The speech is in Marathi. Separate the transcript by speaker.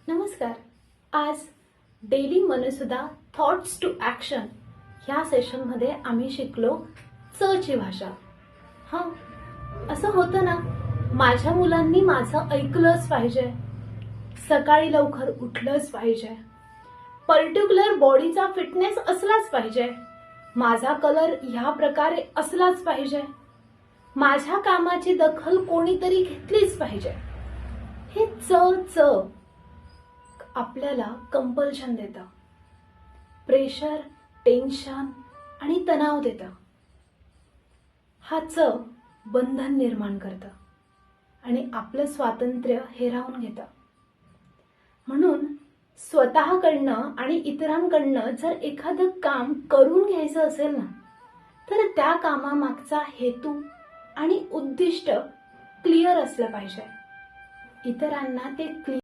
Speaker 1: नमस्कार. आज डेली मनसुदा थॉट्स टू ॲक्शन ह्या सेशनमध्ये आम्ही शिकलो च ची भाषा. हां, असं होतं ना, माझ्या मुलांनी माझं ऐकलंच पाहिजे, सकाळी लवकर उठलंच पाहिजे, पर्टिक्युलर बॉडीचा फिटनेस असलाच पाहिजे, माझा कलर ह्या प्रकारे असलाच पाहिजे, माझ्या कामाची दखल कोणीतरी घेतलीच पाहिजे. हे च आपल्याला कंपल्शन देतं, प्रेशर, टेन्शन आणि तणाव देतं. हा बंधन निर्माण करतं आणि आपलं स्वातंत्र्य हिरावून घेतं. म्हणून स्वतःकडनं आणि इतरांकडनं जर एखादं काम करून घ्यायचं असेल ना, तर त्या कामामागचा हेतू आणि उद्दिष्ट क्लिअर असलं पाहिजे. इतरांना ते